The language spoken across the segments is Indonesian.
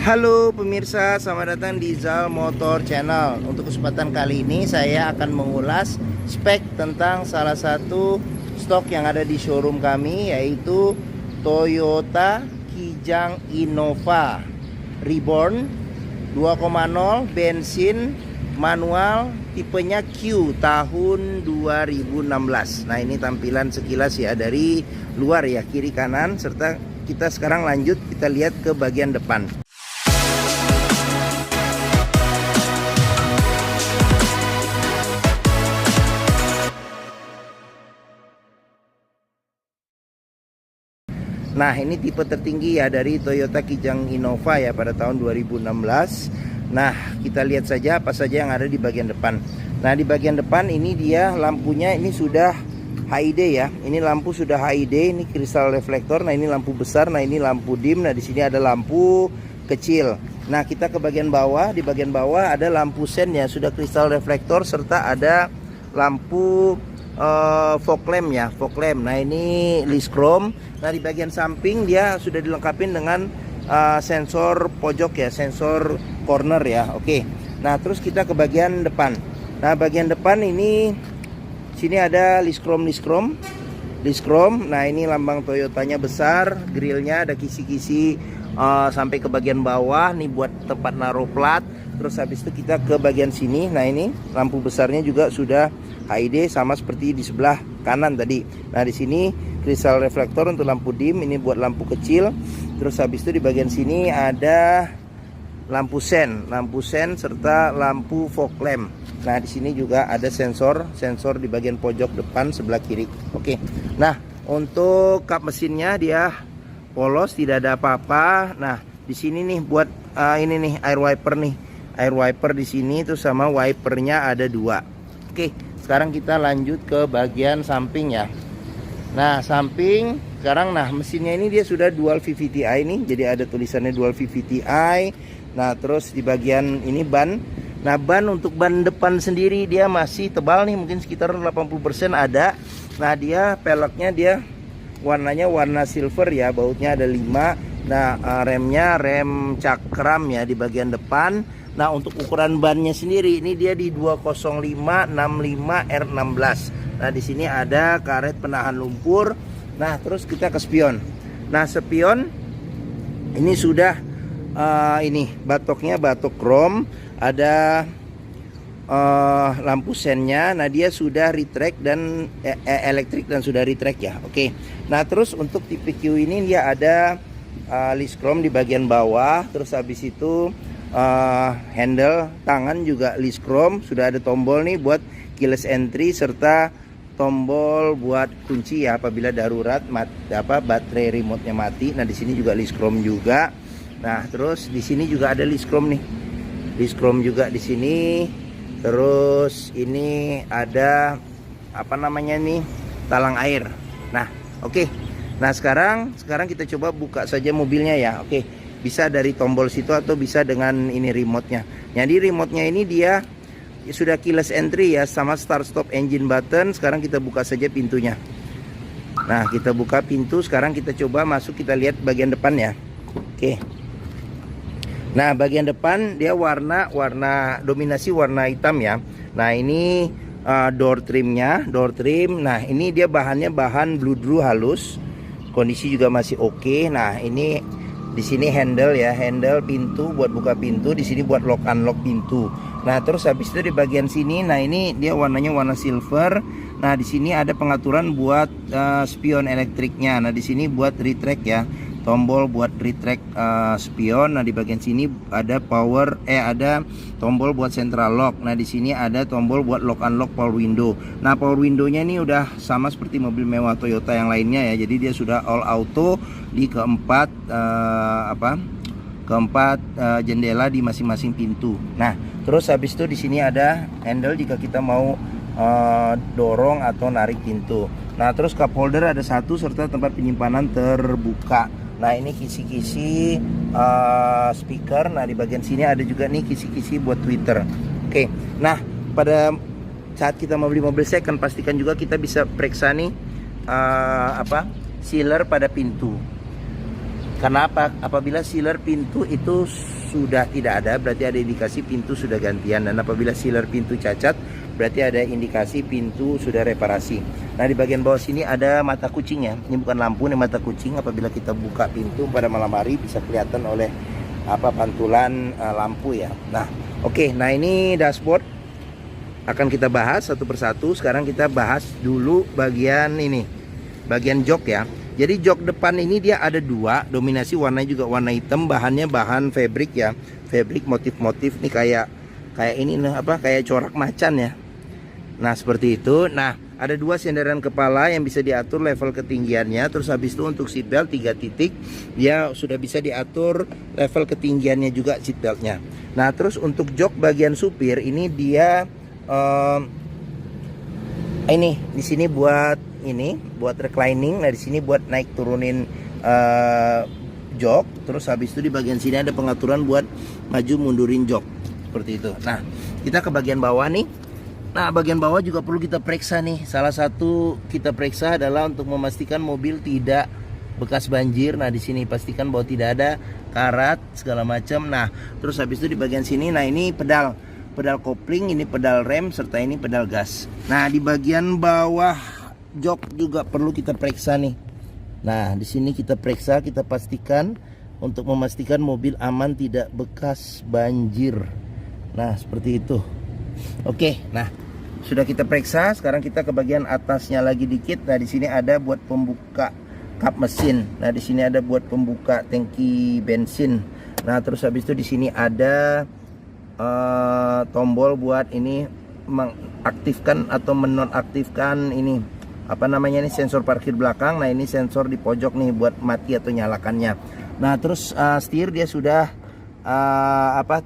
Halo pemirsa, selamat datang di Zal Motor Channel. Untuk kesempatan kali ini saya akan mengulas spek tentang salah satu stok yang ada di showroom kami, yaitu Toyota Kijang Innova Reborn 2.0 bensin manual tipenya Q tahun 2016. Nah, ini tampilan sekilas ya dari luar ya, kiri kanan, serta kita sekarang lanjut kita lihat ke bagian depan. Nah, ini tipe tertinggi ya dari Toyota Kijang Innova ya pada tahun 2016. Nah, kita lihat saja apa saja yang ada di bagian depan. Nah, di bagian depan ini dia lampunya ini sudah HID ya. Ini lampu sudah HID, ini kristal reflektor. Nah, ini lampu besar, nah ini lampu dim. Nah, di sini ada lampu kecil. Nah, kita ke bagian bawah. Di bagian bawah ada lampu sen ya, sudah kristal reflektor serta ada lampu fog lamp ya, fog lamp. Nah, ini list chrome. Nah, di bagian samping dia sudah dilengkapi dengan sensor pojok ya, sensor corner ya. Oke. Nah, terus kita ke bagian depan. Nah, bagian depan ini sini ada list chrome. Nah, ini lambang Toyotanya besar, grillnya ada kisi-kisi sampai ke bagian bawah nih buat tempat naruh plat. Terus habis itu kita ke bagian sini. Nah, ini lampu besarnya juga sudah HID sama seperti di sebelah kanan tadi. Nah, di sini kristal reflektor untuk lampu dim, ini buat lampu kecil. Terus habis itu di bagian sini ada lampu sen serta lampu fog lamp. Nah, di sini juga ada sensor di bagian pojok depan sebelah kiri. Oke. Nah, untuk kap mesinnya dia polos, tidak ada apa-apa. Nah, di sini nih buat ini nih air wiper nih. Air wiper di sini tuh sama wipernya ada dua. Oke, sekarang kita lanjut ke bagian samping ya. Nah, samping sekarang, nah mesinnya ini dia sudah dual VVT-i nih, jadi ada tulisannya dual VVT-i. Nah, terus di bagian ini ban. Nah, ban untuk ban depan sendiri dia masih tebal nih, mungkin sekitar 80% ada. Nah, dia peleknya dia warnanya warna silver ya, bautnya ada 5. Nah, remnya rem cakram ya di bagian depan. Nah, untuk ukuran bannya sendiri ini dia di 205/65 R16. Nah, di sini ada karet penahan lumpur. Nah, terus kita ke spion. Nah, spion ini sudah ini batoknya batok chrome, ada lampu sennya. Nah, dia sudah retract dan elektrik dan sudah retract ya. Oke. Nah, terus untuk tipe Q ini dia ada list chrome di bagian bawah. Terus habis itu handle tangan juga list chrome, sudah ada tombol nih buat keyless entry serta tombol buat kunci ya apabila darurat baterai remote-nya mati. Nah, di sini juga list chrome juga. Nah, terus di sini juga ada list chrome nih. List chrome juga di sini. Terus ini ada apa namanya nih? Talang air. Nah, oke. Nah, sekarang kita coba buka saja mobilnya ya. Oke. Bisa dari tombol situ atau bisa dengan ini remote-nya. Jadi remote-nya ini dia sudah keyless entry ya, sama start stop engine button. Sekarang kita buka saja pintunya. Nah, kita buka pintu. Sekarang kita coba masuk, kita lihat bagian depan ya. Oke. Nah, bagian depan dia warna dominasi warna hitam ya. Nah, ini door trimnya, door trim. Nah, ini dia bahannya bahan bludru halus. Kondisi juga masih oke. Nah, ini di sini handle ya, handle pintu buat buka pintu, di sini buat lock unlock pintu. Nah, terus habis itu di bagian sini, nah ini dia warnanya warna silver. Nah, di sini ada pengaturan buat spion elektriknya. Nah, di sini buat retract ya, tombol buat retract spion. Nah, di bagian sini ada ada tombol buat central lock. Nah, di sini ada tombol buat lock unlock power window. Nah, power window-nya ini udah sama seperti mobil mewah Toyota yang lainnya ya. Jadi dia sudah all auto di keempat jendela di masing-masing pintu. Nah, terus habis itu di sini ada handle jika kita mau dorong atau narik pintu. Nah, terus cup holder ada satu serta tempat penyimpanan terbuka. Nah, ini kisi-kisi speaker. Nah, di bagian sini ada juga nih kisi-kisi buat Twitter. Oke. Nah, pada saat kita mau beli mobil second, pastikan juga kita bisa periksa nih sealer pada pintu. Karena apa? Apabila sealer pintu itu sudah tidak ada, berarti ada indikasi pintu sudah gantian. Dan apabila sealer pintu cacat, berarti ada indikasi pintu sudah reparasi. Nah, di bagian bawah sini ada mata kucing ya. Ini bukan lampu, ini mata kucing. Apabila kita buka pintu pada malam hari bisa kelihatan oleh pantulan lampu ya. Nah, oke. Nah, ini dashboard akan kita bahas satu persatu. Sekarang kita bahas dulu bagian ini, bagian jok ya. Jadi jok depan ini dia ada dua, dominasi warnanya juga warna hitam, bahannya bahan fabric ya, fabric motif-motif nih kayak ini kayak corak macan ya. Nah, seperti itu. Nah, ada dua sandaran kepala yang bisa diatur level ketinggiannya. Terus habis itu untuk seat belt 3 titik dia sudah bisa diatur level ketinggiannya juga seat beltnya. Nah, terus untuk jok bagian supir ini dia ini di sini buat reclining. Nah, di sini buat naik turunin jok. Terus habis itu di bagian sini ada pengaturan buat maju mundurin jok seperti itu. Nah, kita ke bagian bawah nih. Nah, bagian bawah juga perlu kita periksa nih. Salah satu kita periksa adalah untuk memastikan mobil tidak bekas banjir. Nah, di sini pastikan bahwa tidak ada karat segala macam. Nah, terus habis itu di bagian sini, nah ini pedal kopling, ini pedal rem, serta ini pedal gas. Nah, di bagian bawah jok juga perlu kita periksa nih. Nah, di sini kita periksa, kita pastikan untuk memastikan mobil aman tidak bekas banjir. Nah, seperti itu. Oke, nah sudah kita periksa. Sekarang kita ke bagian atasnya lagi dikit. Nah, di sini ada buat pembuka kap mesin. Nah, di sini ada buat pembuka tangki bensin. Nah, terus habis itu di sini ada tombol buat ini mengaktifkan atau menonaktifkan ini ini sensor parkir belakang. Nah, ini sensor di pojok nih buat mati atau nyalakannya. Nah, terus setir dia sudah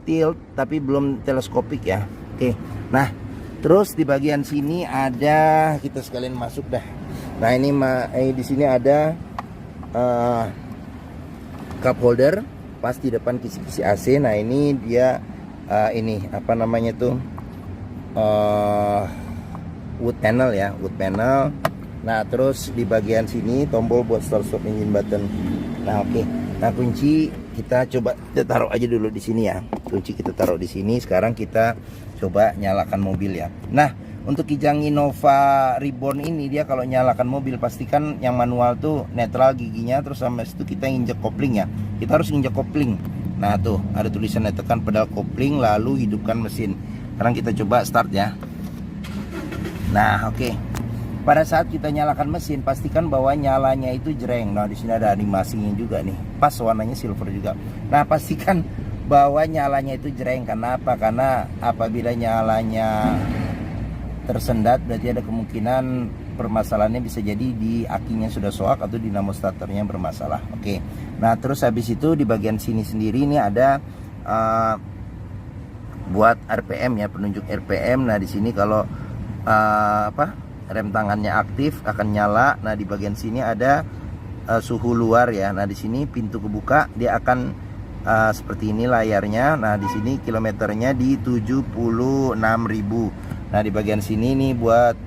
tilt tapi belum teleskopik ya. Oke. Nah, terus di bagian sini ada, kita sekalian masuk dah. Nah, ini di sini ada cup holder pas di depan kisi-kisi AC. Nah, ini dia wood panel ya, wood panel. Nah, terus di bagian sini tombol buat start stop engine button. Nah, oke. Nah, kunci kita coba taruh aja dulu di sini ya. Kunci kita taruh di sini. Sekarang kita coba nyalakan mobil ya. Nah, untuk Kijang Innova Reborn ini dia kalau nyalakan mobil pastikan yang manual tuh netral giginya, terus sampai situ kita injek kopling ya. Kita harus injek kopling. Nah, tuh ada tulisannya, tekan pedal kopling lalu hidupkan mesin. Sekarang kita coba start ya. Nah, oke. Pada saat kita nyalakan mesin pastikan bahwa nyalanya itu jreng. Nah, di sini ada animasinya juga nih. Pas warnanya silver juga. Nah, pastikan bahwa nyalanya itu jreng. Karena apa? Karena apabila nyalanya tersendat berarti ada kemungkinan permasalahannya bisa jadi di akinya sudah soak atau dinamo starternya bermasalah. Oke. Nah, terus habis itu di bagian sini sendiri ini ada buat RPM ya, penunjuk RPM. Nah, di sini kalau rem tangannya aktif akan nyala. Nah, di bagian sini ada suhu luar ya. Nah, di sini pintu kebuka, dia akan seperti ini layarnya. Nah, di sini kilometernya di 76.000. Nah, di bagian sini nih buat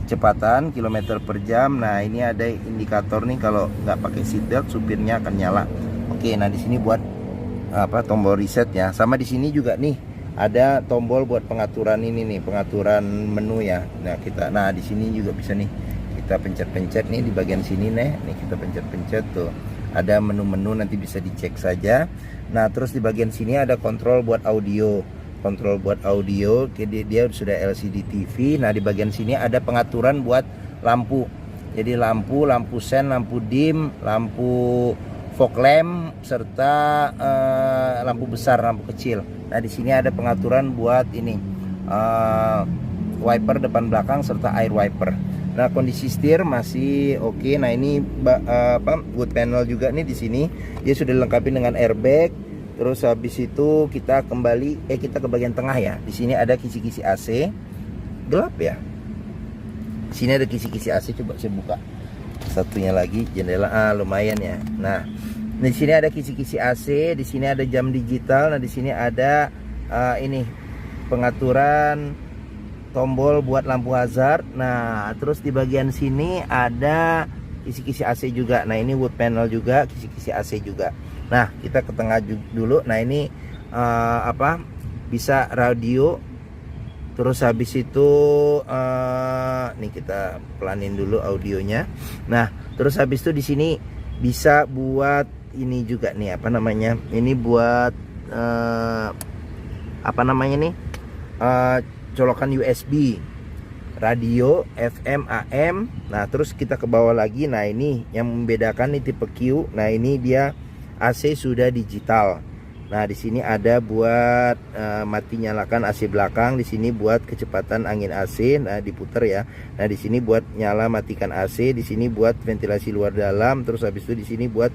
kecepatan kilometer per jam. Nah, ini ada indikator nih kalau nggak pakai seatbelt supirnya akan nyala. Oke, nah di sini buat tombol reset ya. Sama di sini juga nih ada tombol buat pengaturan ini nih, pengaturan menu ya. Nah, di sini juga bisa nih kita pencet-pencet nih di bagian sini nih kita pencet-pencet tuh. Ada menu-menu, nanti bisa dicek saja. Nah, terus di bagian sini ada kontrol buat audio. Dia sudah LCD TV. Nah, di bagian sini ada pengaturan buat lampu. Jadi lampu sen, lampu dim, lampu fog lamp, serta lampu besar, lampu kecil. Nah, di sini ada pengaturan buat ini wiper depan belakang serta air wiper. Nah, kondisi setir masih oke. Nah, ini wood panel juga nih di sini. Dia sudah dilengkapi dengan airbag. Terus habis itu kita kita ke bagian tengah ya. Di sini ada kisi-kisi AC. Gelap ya. Di sini ada kisi-kisi AC, coba saya buka. Satunya lagi jendela, lumayan ya. Nah, di sini ada kisi-kisi AC, di sini ada jam digital. Nah, di sini ada pengaturan tombol buat lampu hazard. Nah, terus di bagian sini ada kisi-kisi AC juga. Nah ini wood panel juga, kisi-kisi AC juga. Nah kita ke tengah dulu. Nah ini bisa radio. Terus habis itu nih kita pelanin dulu audionya. Nah terus habis itu di sini bisa buat ini juga nih, apa namanya? Ini buat colokan USB, radio, FM, AM. Nah terus kita ke bawah lagi. Nah ini yang membedakan nih tipe Q. Nah ini dia AC sudah digital. Nah di sini ada buat mati nyalakan AC belakang, di sini buat kecepatan angin AC, nah diputer ya. Nah di sini buat nyala matikan AC, di sini buat ventilasi luar dalam, terus habis itu di sini buat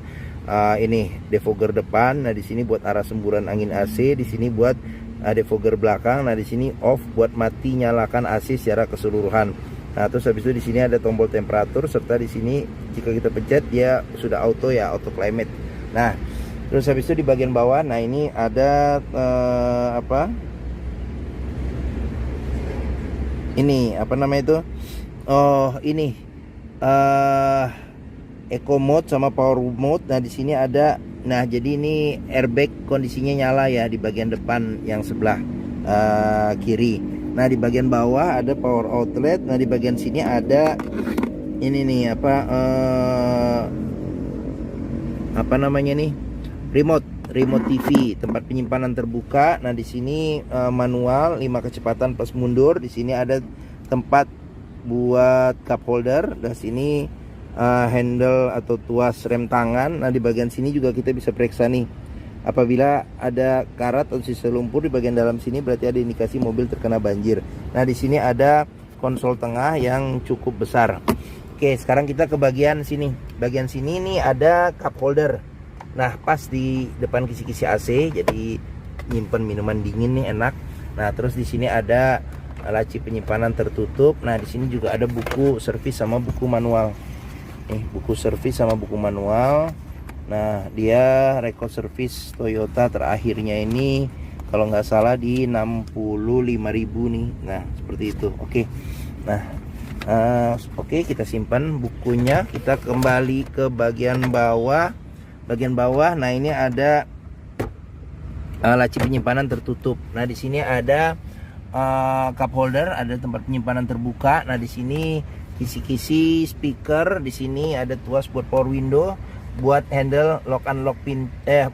ini defogger depan, nah di sini buat arah semburan angin AC, di sini buat defogger belakang, nah di sini off buat mati nyalakan AC secara keseluruhan. Nah terus habis itu di sini ada tombol temperatur, serta di sini jika kita pencet dia sudah auto ya, auto climate. Nah terus habis itu di bagian bawah, nah ini ada ini apa namanya itu? Oh ini eco mode sama power mode. Nah di sini ada, nah jadi ini airbag kondisinya nyala ya di bagian depan yang sebelah kiri. Nah di bagian bawah ada power outlet. Nah di bagian sini ada ini nih apa namanya nih? Remote TV, tempat penyimpanan terbuka. Nah di sini manual 5 kecepatan plus mundur. Di sini ada tempat buat cup holder. Dan sini handle atau tuas rem tangan. Nah di bagian sini juga kita bisa periksa nih, apabila ada karat atau sisa lumpur di bagian dalam sini berarti ada indikasi mobil terkena banjir. Nah di sini ada konsol tengah yang cukup besar. Oke, sekarang kita ke bagian sini. Bagian sini nih ada cup holder. Nah pas di depan kisi-kisi AC, jadi nyimpen minuman dingin nih enak. Nah terus di sini ada laci penyimpanan tertutup. Nah di sini juga ada buku servis sama buku manual. Nih buku servis sama buku manual. Nah dia record servis Toyota terakhirnya ini kalau nggak salah di 65.000 nih. Nah seperti itu. Oke. Nah oke, kita simpan bukunya. Kita kembali ke bagian bawah. Nah ini ada laci penyimpanan tertutup. Nah di sini ada cup holder, ada tempat penyimpanan terbuka. Nah di sini kisi-kisi speaker. Di sini ada tuas buat power window, buat handle lock unlock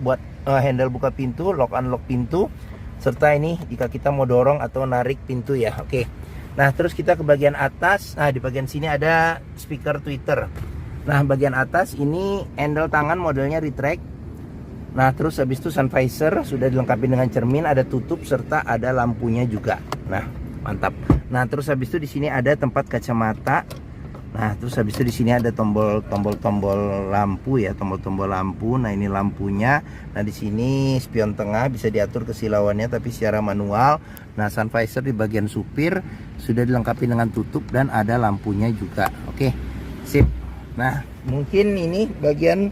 buat handle buka pintu, lock unlock pintu, serta ini jika kita mau dorong atau narik pintu ya. Oke. Nah terus kita ke bagian atas. Nah di bagian sini ada speaker tweeter. Nah bagian atas ini handle tangan modelnya retract. Nah terus habis itu sun visor sudah dilengkapi dengan cermin, ada tutup serta ada lampunya juga. Nah mantap. Nah terus habis itu di sini ada tempat kacamata. Nah terus habis itu di sini ada tombol lampu ya, tombol lampu. Nah ini lampunya. Nah di sini spion tengah bisa diatur kesilauannya tapi secara manual. Nah sun visor di bagian supir sudah dilengkapi dengan tutup dan ada lampunya juga. Oke, sip. Nah mungkin ini bagian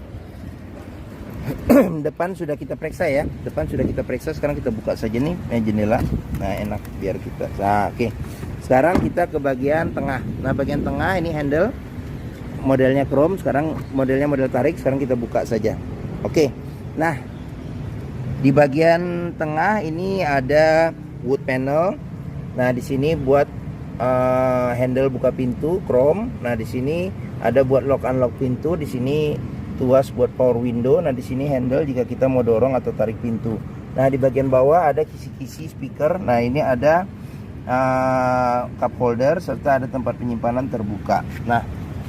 depan sudah kita periksa ya. Depan sudah kita periksa. Sekarang kita buka saja nih jendela. Nah enak biar kita. Nah oke. Sekarang kita ke bagian tengah. Nah bagian tengah ini handle modelnya chrome. Sekarang modelnya model tarik. Sekarang kita buka saja. Oke. Nah di bagian tengah ini ada wood panel. Nah di sini buat handle buka pintu chrome. Nah di sini ada buat lock unlock pintu. Di sini tuas buat power window. Nah di sini handle jika kita mau dorong atau tarik pintu. Nah di bagian bawah ada kisi-kisi speaker. Nah ini ada cup holder serta ada tempat penyimpanan terbuka. Nah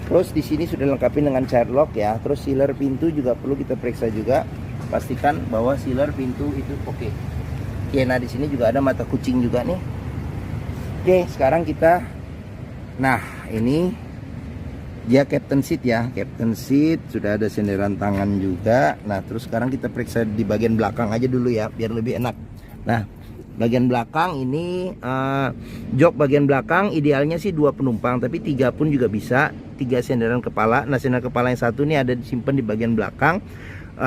terus di sini sudah lengkapi dengan child lock ya. Terus sealer pintu juga perlu kita periksa juga. Pastikan bahwa sealer pintu itu oke. Oke, nah di sini juga ada mata kucing juga nih. Oke, sekarang kita, nah ini dia captain seat ya, captain seat sudah ada senderan tangan juga. Nah terus sekarang kita periksa di bagian belakang aja dulu ya biar lebih enak. Nah bagian belakang ini jok bagian belakang idealnya sih 2 penumpang, tapi 3 pun juga bisa. 3 senderan kepala. Nah senderan kepala yang satu ini ada disimpan di bagian belakang,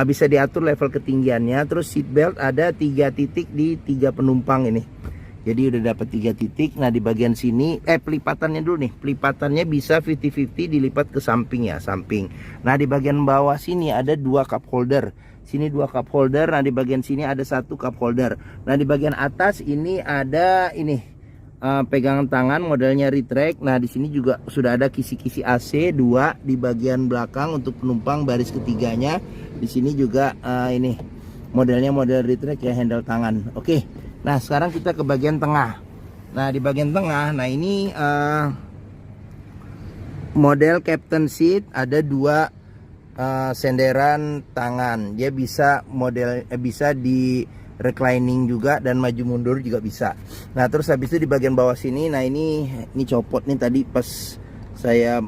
bisa diatur level ketinggiannya. Terus seat belt ada 3 titik di 3 penumpang ini. Jadi udah dapat 3 titik. Nah di bagian sini pelipatannya dulu nih. Pelipatannya bisa 50-50 dilipat ke samping ya, samping. Nah di bagian bawah sini ada 2 cup holder. Sini 2 cup holder. Nah di bagian sini ada 1 cup holder. Nah di bagian atas ini ada ini pegangan tangan modelnya retract. Nah di sini juga sudah ada kisi-kisi AC 2 di bagian belakang untuk penumpang baris ketiganya. Di sini juga ini modelnya model retract ya, handle tangan. Oke. Nah sekarang kita ke bagian tengah. Nah di bagian tengah, nah ini model captain seat, ada 2 senderan tangan. Dia bisa bisa di reclining juga dan maju mundur juga bisa. Nah terus habis itu di bagian bawah sini, nah ini copot nih tadi pas saya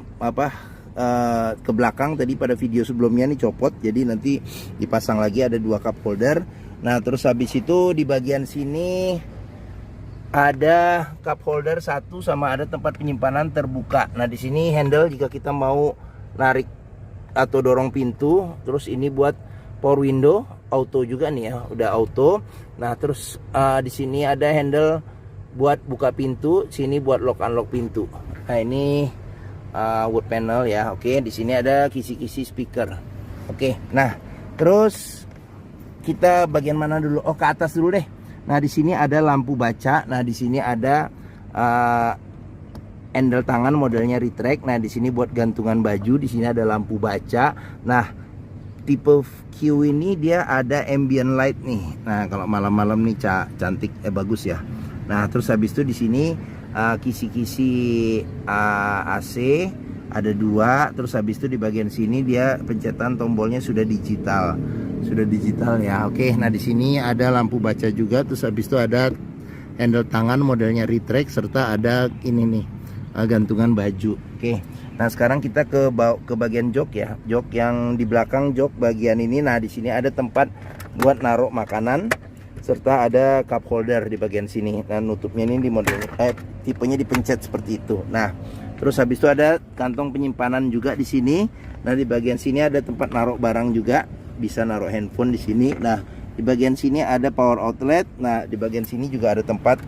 ke belakang tadi pada video sebelumnya nih copot. Jadi nanti dipasang lagi, ada 2 cup holder. Nah terus habis itu di bagian sini ada cup holder 1 sama ada tempat penyimpanan terbuka. Nah di sini handle jika kita mau narik atau dorong pintu. Terus ini buat power window, auto juga nih ya, udah auto. Nah terus di sini ada handle buat buka pintu, sini buat lock unlock pintu. Nah ini wood panel ya. Oke, di sini ada kisi-kisi speaker. Oke, nah terus kita bagian mana dulu? Oh, ke atas dulu deh. Nah, di sini ada lampu baca. Nah, di sini ada handle tangan modelnya retract. Nah, di sini buat gantungan baju. Di sini ada lampu baca. Nah, tipe Q ini dia ada ambient light nih. Nah, kalau malam-malam nih cantik, bagus ya. Nah, terus habis itu di sini kisi-kisi AC ada 2. Terus habis itu di bagian sini dia pencetan tombolnya sudah digital ya. Oke, nah di sini ada lampu baca juga. Terus habis itu ada handle tangan modelnya retract serta ada ini nih gantungan baju. Oke, nah sekarang kita ke bagian jok ya, jok yang di belakang jok bagian ini. Nah di sini ada tempat buat naruh makanan serta ada cup holder di bagian sini. Nah nutupnya ini di model tipenya dipencet seperti itu. Nah terus habis itu ada kantong penyimpanan juga di sini. Nah di bagian sini ada tempat naruh barang juga, bisa naruh handphone di sini. Nah di bagian sini ada power outlet. Nah di bagian sini juga ada tempat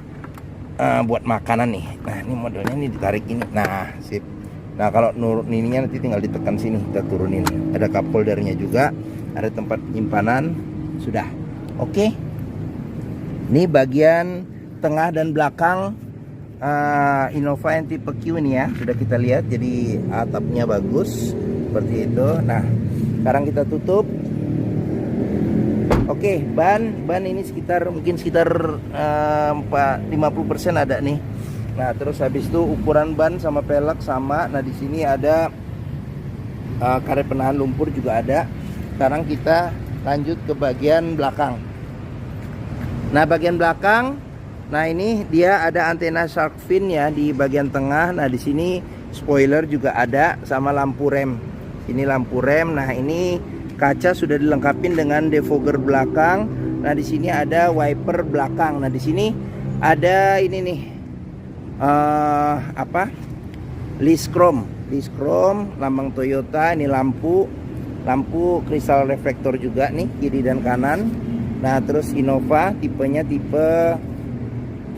buat makanan nih. Nah ini modelnya ini ditarik ini. Nah sip. Nah kalau nurut ininya nanti tinggal ditekan sini, kita turunin. Ada cup holdernya juga, ada tempat penyimpanan. Sudah. Oke. Ini bagian tengah dan belakang Innova yang tipe Q ini ya, sudah kita lihat. Jadi atapnya bagus seperti itu. Nah sekarang kita tutup. Oke, ban ini mungkin sekitar 50% ada nih. Nah terus habis itu ukuran ban sama pelek sama. Nah di sini ada karet penahan lumpur juga ada. Sekarang kita lanjut ke bagian belakang. Nah bagian belakang, nah ini dia ada antena shark fin ya di bagian tengah. Nah di sini spoiler juga ada sama lampu rem. Ini lampu rem. Nah ini kaca sudah dilengkapi dengan defogger belakang. Nah di sini ada wiper belakang. Nah di sini ada ini nih list chrome lambang Toyota. Ini lampu kristal reflektor juga nih kiri dan kanan. Nah terus Innova tipenya tipe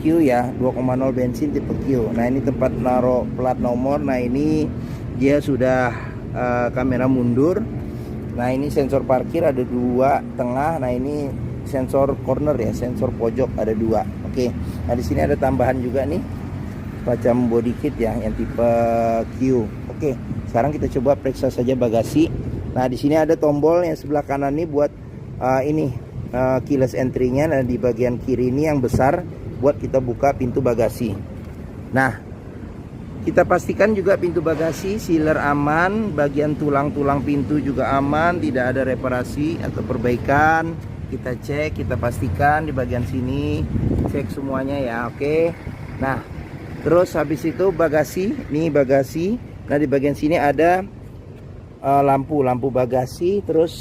Q ya, 2,0 bensin tipe Q. Nah ini tempat naruh plat nomor. Nah ini dia sudah kamera mundur. Nah ini sensor parkir ada 2 tengah. Nah ini sensor corner ya, sensor pojok ada 2. Oke. Nah di sini ada tambahan juga nih macam body kit ya yang tipe Q. Oke. Sekarang kita coba periksa saja bagasi. Nah di sini ada tombol yang sebelah kanan nih buat keyless entry-nya. Nah di bagian kiri ini yang besar buat kita buka pintu bagasi. Nah kita pastikan juga pintu bagasi sealer aman, bagian tulang-tulang pintu juga aman, tidak ada reparasi atau perbaikan. Kita cek, kita pastikan di bagian sini, cek semuanya ya. Oke. Nah terus habis itu bagasi, nih bagasi. Nah di bagian sini ada lampu bagasi. Terus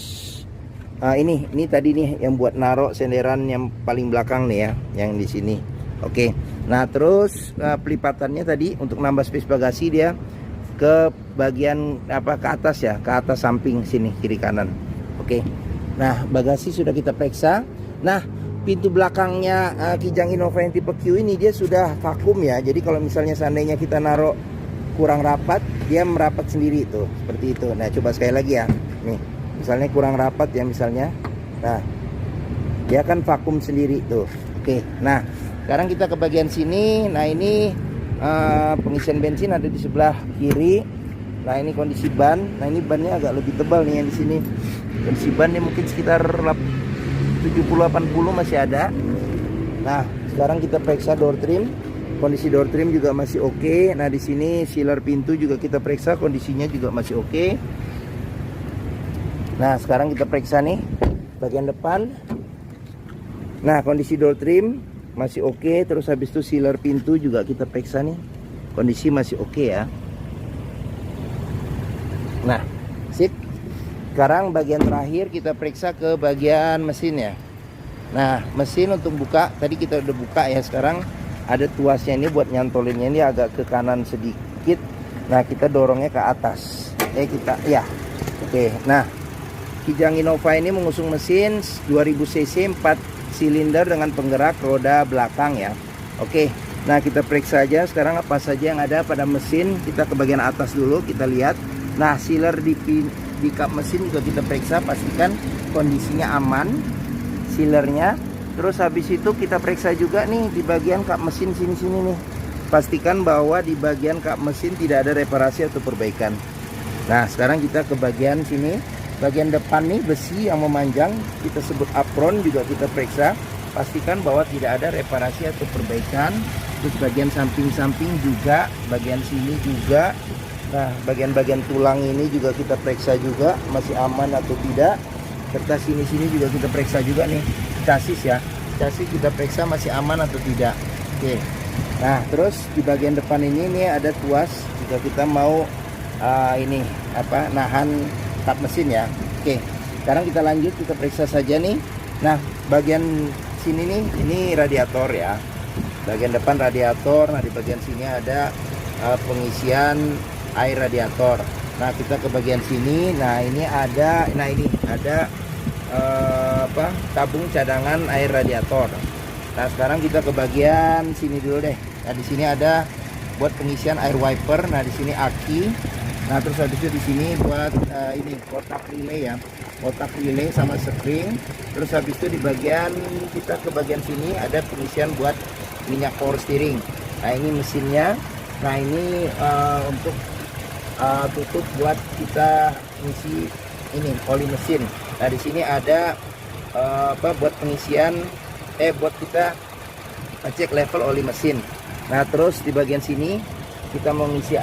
ini tadi nih yang buat naruh senderan yang paling belakang nih ya, yang di sini. Oke. Nah terus pelipatannya tadi untuk nambah space bagasi dia ke bagian ke atas ya, ke atas samping sini kiri kanan. Oke. Nah bagasi sudah kita periksa. Nah pintu belakangnya Kijang Innova yang tipe Q ini dia sudah vakum ya. Jadi kalau misalnya seandainya kita naruh kurang rapat, dia merapat sendiri tuh, seperti itu. Nah, coba sekali lagi ya. Nih, misalnya kurang rapat ya misalnya. Nah, dia kan vakum sendiri tuh. Oke. Nah, sekarang kita ke bagian sini. Nah, ini pengisian bensin ada di sebelah kiri. Nah, ini kondisi ban. Nah, ini bannya agak lebih tebal nih yang di sini. Kondisi ban ini mungkin sekitar 70-80 masih ada. Nah, sekarang kita periksa door trim. Kondisi door trim juga masih oke. Nah, di sini sealer pintu juga kita periksa, kondisinya juga masih oke. Nah, sekarang kita periksa nih bagian depan. Nah, kondisi door trim masih oke. Terus habis itu sealer pintu juga kita periksa nih, kondisi masih oke ya. Nah, sip. Sekarang bagian terakhir kita periksa ke bagian mesin ya. Nah, mesin untuk buka tadi kita udah buka ya. Sekarang ada tuasnya ini buat nyantolinnya, ini agak ke kanan sedikit. Nah, kita dorongnya ke atas. Kita ya. Oke. Nah, Kijang Innova ini mengusung mesin 2000 cc 4 silinder dengan penggerak roda belakang ya. Oke. Nah, kita periksa aja sekarang apa saja yang ada pada mesin. Kita ke bagian atas dulu, kita lihat. Nah, sealer di kap mesin juga kita periksa, pastikan kondisinya aman sealernya. Terus habis itu kita periksa juga nih di bagian kap mesin sini-sini nih, pastikan bahwa di bagian kap mesin tidak ada reparasi atau perbaikan. Nah, sekarang kita ke bagian sini, bagian depan nih besi yang memanjang, kita sebut apron, juga kita periksa, pastikan bahwa tidak ada reparasi atau perbaikan. Terus bagian samping-samping juga, bagian sini juga. Nah, bagian-bagian tulang ini juga kita periksa juga masih aman atau tidak. Serta sini-sini juga kita periksa juga nih, chassis ya. Chassis kita periksa masih aman atau tidak. Oke. Nah, terus di bagian depan ini nih ada tuas jika kita mau nahan kap mesin ya. Oke. Sekarang kita lanjut, kita periksa saja nih. Nah, bagian sini nih, ini radiator ya. Bagian depan radiator. Nah, di bagian sini ada pengisian air radiator. Nah, kita ke bagian sini. Nah, ini ada tabung cadangan air radiator. Nah, sekarang kita ke bagian sini dulu deh. Nah, di sini ada buat pengisian air wiper. Nah, di sini aki. Nah, terus habis itu di sini buat kotak relay ya. Kotak relay sama spring. Terus habis itu di bagian kita ke bagian sini ada pengisian buat minyak power steering. Nah, ini mesinnya. Nah, ini untuk tutup buat kita ngisi ini oli mesin. Nah, di sini ada buat pengisian buat kita cek level oli mesin. Nah, terus di bagian sini kita mau ngisi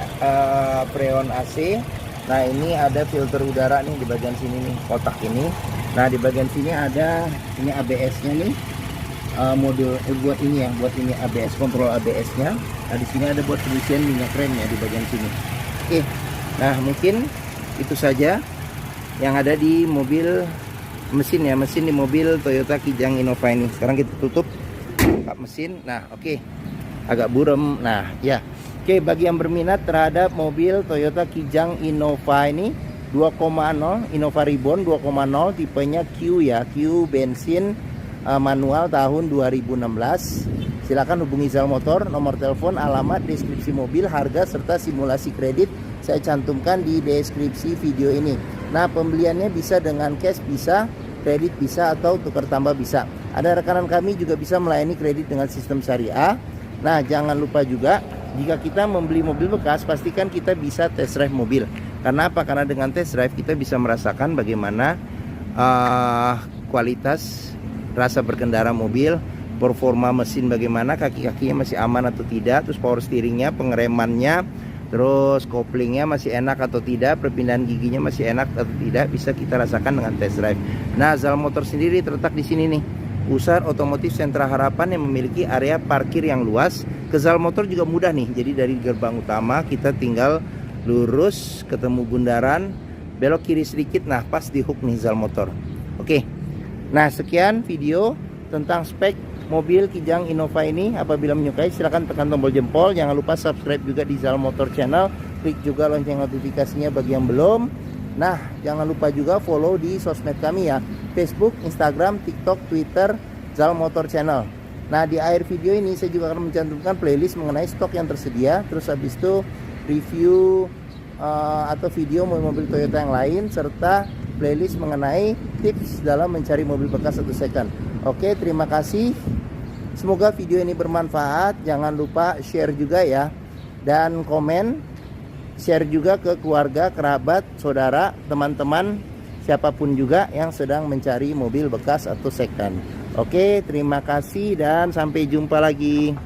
freon AC. Nah, ini ada filter udara nih di bagian sini nih, kotak ini. Nah, di bagian sini ada ini ABS-nya nih. Modul buat ini ya, buat ini ABS, kontrol ABS-nya. Nah, di sini ada buat pengisian minyak rem ya di bagian sini. Oke. Nah, mungkin itu saja yang ada di mobil mesin ya, mesin di mobil Toyota Kijang Innova ini. Sekarang kita tutup kap mesin. Nah, oke. Agak burem. Nah, ya. Oke, bagi yang berminat terhadap mobil Toyota Kijang Innova ini 2.0 Innova Reborn 2.0 tipenya Q ya, Q bensin manual tahun 2016. Silakan hubungi Zal Motor, nomor telepon, alamat, deskripsi mobil, harga serta simulasi kredit saya cantumkan di deskripsi video ini. Nah, pembeliannya bisa dengan cash, bisa kredit, bisa atau tukar tambah bisa. Ada rekanan kami juga bisa melayani kredit dengan sistem syariah. Nah, jangan lupa juga jika kita membeli mobil bekas, pastikan kita bisa test drive mobil. Karena apa? Karena dengan test drive kita bisa merasakan bagaimana kualitas rasa berkendara mobil, performa mesin bagaimana, kaki-kakinya masih aman atau tidak, terus power steeringnya, pengeremannya, terus koplingnya masih enak atau tidak, perpindahan giginya masih enak atau tidak, bisa kita rasakan dengan test drive. Nah, Zal Motor sendiri terletak di sini nih, Pusat Otomotif Sentra Harapan yang memiliki area parkir yang luas. Ke Zal Motor juga mudah nih, jadi dari gerbang utama kita tinggal lurus ketemu bundaran, belok kiri sedikit, nah pas di hook nih Zal Motor. Oke. Nah, sekian video tentang spek mobil Kijang Innova ini. Apabila menyukai silahkan tekan tombol jempol. Jangan lupa subscribe juga di Zal Motor Channel. Klik juga lonceng notifikasinya bagi yang belum. Nah, jangan lupa juga follow di sosmed kami ya, Facebook, Instagram, TikTok, Twitter, Zal Motor Channel. Nah, di akhir video ini saya juga akan mencantumkan playlist mengenai stok yang tersedia, terus habis itu review atau video mobil Toyota yang lain, serta playlist mengenai tips dalam mencari mobil bekas atau second. Oke, terima kasih. Semoga video ini bermanfaat. Jangan lupa share juga ya, dan komen, share juga ke keluarga, kerabat, saudara, teman-teman, siapapun juga yang sedang mencari mobil bekas atau second. Oke, terima kasih dan sampai jumpa lagi.